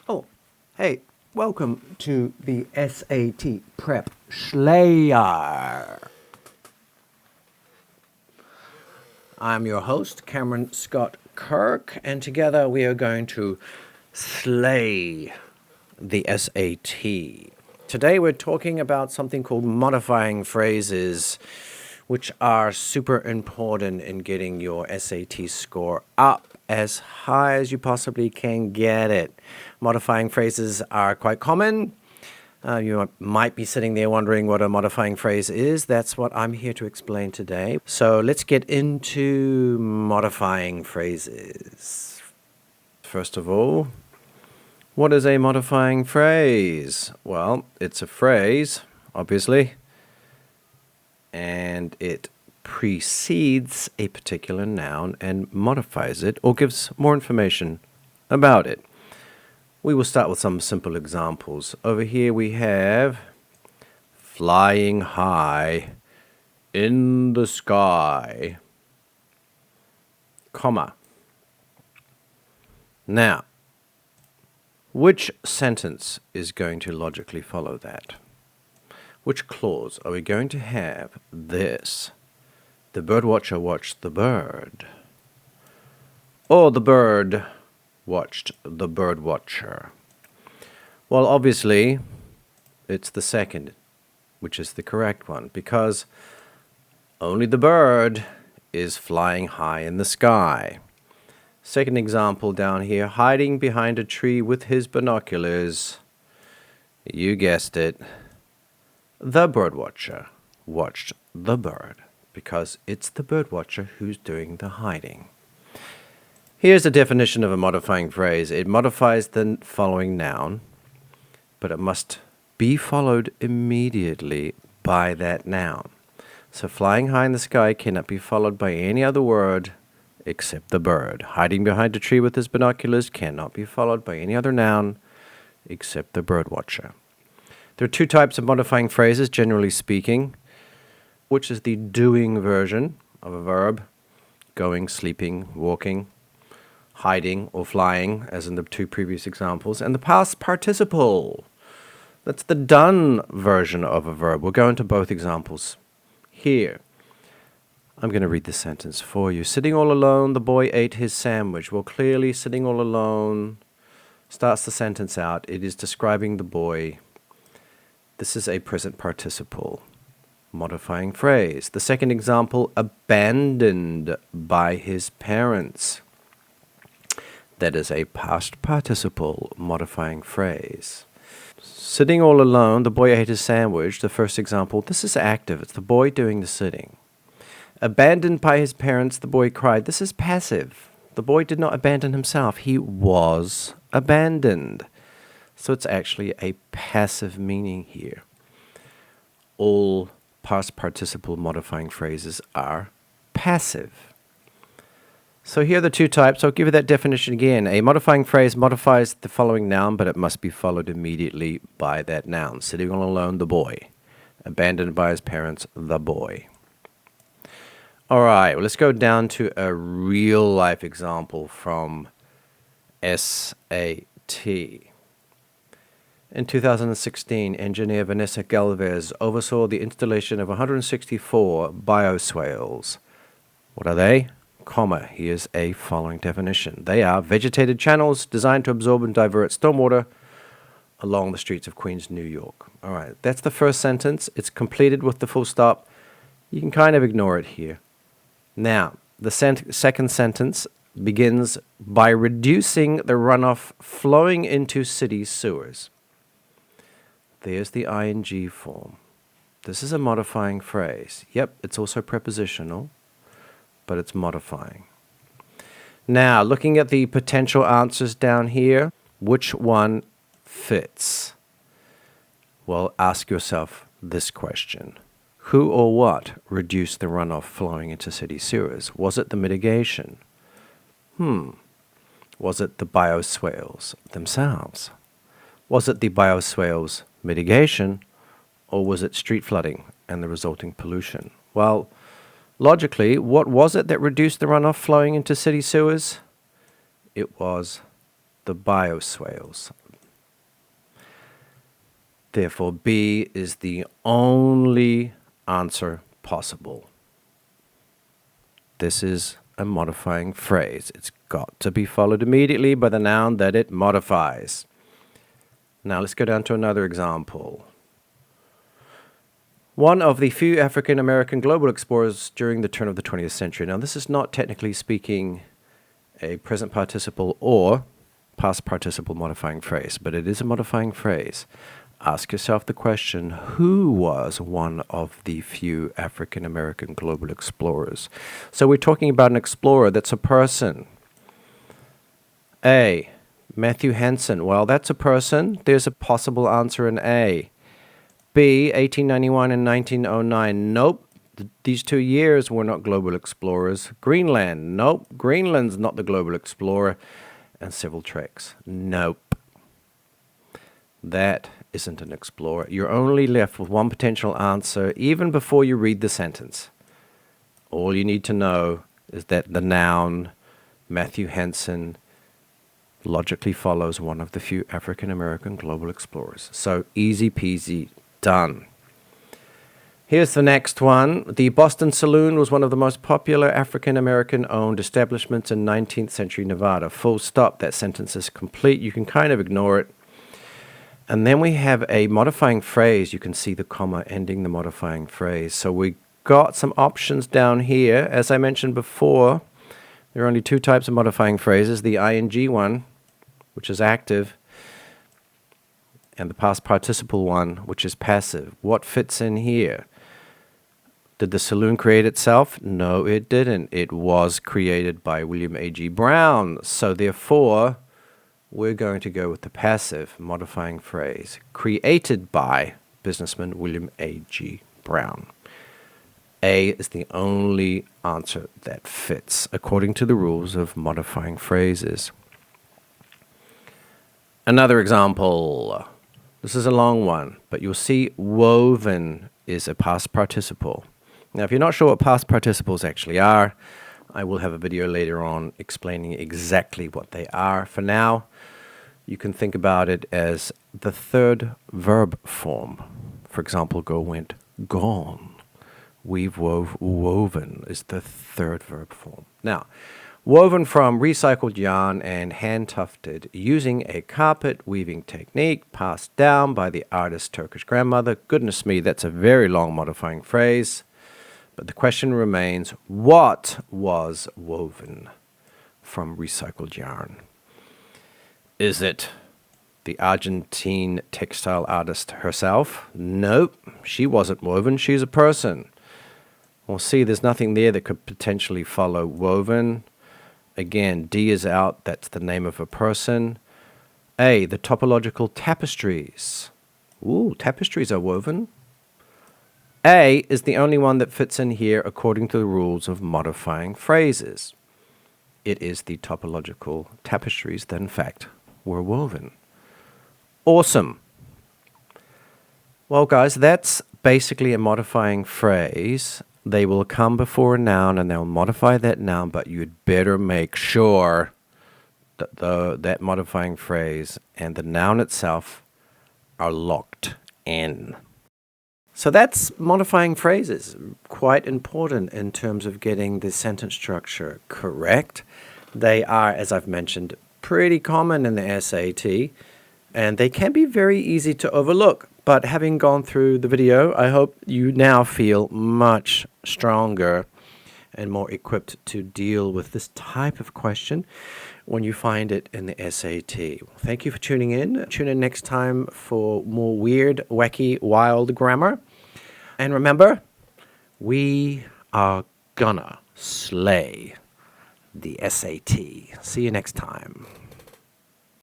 Oh, hey, welcome to the SAT Prep Slayer. I'm your host, Cameron Scott Kirk, and together we are going to slay the SAT. Today we're talking about something called modifying phrases, which are super important in getting your SAT score up as high as you possibly can get it. Modifying phrases are quite common. You might be sitting there wondering what a modifying phrase is. That's what I'm here to explain today. So let's get into modifying phrases. First of all, what is a modifying phrase? Well, it's a phrase, obviously, and it precedes a particular noun and modifies it or gives more information about it. We will start with some simple examples. Over here we have flying high in the sky, comma. Now, which sentence is going to logically follow that? Which clause are we going to have this? The birdwatcher watched the bird. Or the bird watched the birdwatcher. Well, obviously, it's the second, which is the correct one, because only the bird is flying high in the sky. Second example down here, hiding behind a tree with his binoculars. You guessed it. The birdwatcher watched the bird, because it's the birdwatcher who's doing the hiding. Here's the definition of a modifying phrase. It modifies the following noun, but it must be followed immediately by that noun. So flying high in the sky cannot be followed by any other word except the bird. Hiding behind a tree with his binoculars cannot be followed by any other noun except the birdwatcher. There are two types of modifying phrases, generally speaking, which is the doing version of a verb, going, sleeping, walking, hiding or flying, as in the two previous examples, and the past participle. That's the done version of a verb. We'll go into both examples here. I'm going to read the sentence for you. Sitting all alone, the boy ate his sandwich. Well, clearly, sitting all alone starts the sentence out. It is describing the boy. This is a present participle modifying phrase. The second example, abandoned by his parents. That is a past participle modifying phrase. Sitting all alone, the boy ate his sandwich. The first example, this is active. It's the boy doing the sitting. Abandoned by his parents, the boy cried. This is passive. The boy did not abandon himself. He was abandoned. So it's actually a passive meaning here. All past participle modifying phrases are passive. So here are the two types. I'll give you that definition again. A modifying phrase modifies the following noun, but it must be followed immediately by that noun. Sitting all alone, the boy. Abandoned by his parents, the boy. All right, well, let's go down to a real-life example from SAT. In 2016, engineer Vanessa Galvez oversaw the installation of 164 bioswales. What are they? Comma, here's a following definition. They are vegetated channels designed to absorb and divert stormwater along the streets of Queens, New York. All right, that's the first sentence. It's completed with the full stop. You can kind of ignore it here. Now, the second sentence begins by reducing the runoff flowing into city sewers. There's the ing form. This is a modifying phrase. Yep, it's also prepositional, but it's modifying. Now, looking at the potential answers down here, which one fits? Well, ask yourself this question. Who or what reduced the runoff flowing into city sewers? Was it the mitigation? Was it the bioswales themselves? Was it the bioswales mitigation, or was it street flooding and the resulting pollution? Well, logically, what was it that reduced the runoff flowing into city sewers? It was the bioswales. Therefore, B is the only answer possible. This is a modifying phrase. It's got to be followed immediately by the noun that it modifies. Now let's go down to another example. One of the few African American global explorers during the turn of the 20th century. Now this is not technically speaking a present participle or past participle modifying phrase, but it is a modifying phrase. Ask yourself the question, who was one of the few African American global explorers? So we're talking about an explorer that's a person. A, Matthew Henson. Well, that's a person. There's a possible answer in A. B, 1891 and 1909. Nope. These 2 years were not global explorers. Greenland. Nope. Greenland's not the global explorer. And Civil Treks. Nope. That isn't an explorer. You're only left with one potential answer even before you read the sentence. All you need to know is that the noun Matthew Henson logically follows one of the few African American global explorers. So easy peasy, done. Here's the next one. The Boston Saloon was one of the most popular African American owned establishments in 19th century Nevada. Full stop. That sentence is complete. You can kind of ignore it. And then we have a modifying phrase. You can see the comma ending the modifying phrase. So we got some options down here. As I mentioned before, there are only two types of modifying phrases. The ing one, which is active, and the past participle one, which is passive. What fits in here? Did the saloon create itself? No, it didn't. It was created by William A.G. Brown. So therefore, we're going to go with the passive modifying phrase, created by businessman William A.G. Brown. A is the only answer that fits, according to the rules of modifying phrases. Another example. This is a long one, but you'll see woven is a past participle. Now, if you're not sure what past participles actually are, I will have a video later on explaining exactly what they are. For now, you can think about it as the third verb form. For example, go, went, gone. We've woven is the third verb form. Now, woven from recycled yarn and hand-tufted using a carpet weaving technique passed down by the artist's Turkish grandmother. Goodness me, that's a very long modifying phrase. But the question remains, what was woven from recycled yarn? Is it the Argentine textile artist herself? Nope, she wasn't woven, she's a person. Well, see, there's nothing there that could potentially follow woven. Again, D is out, that's the name of a person. A, the topological tapestries. Ooh, tapestries are woven. A is the only one that fits in here according to the rules of modifying phrases. It is the topological tapestries that, in fact, were woven. Awesome. Well, guys, that's basically a modifying phrase. They will come before a noun and they'll modify that noun, but you'd better make sure that that modifying phrase and the noun itself are locked in. So that's modifying phrases, quite important in terms of getting the sentence structure correct. They are, as I've mentioned, pretty common in the SAT, and they can be very easy to overlook. But having gone through the video, I hope you now feel much stronger and more equipped to deal with this type of question when you find it in the SAT. Thank you for tuning in. Tune in next time for more weird, wacky, wild grammar. And remember, we are gonna slay the SAT. See you next time.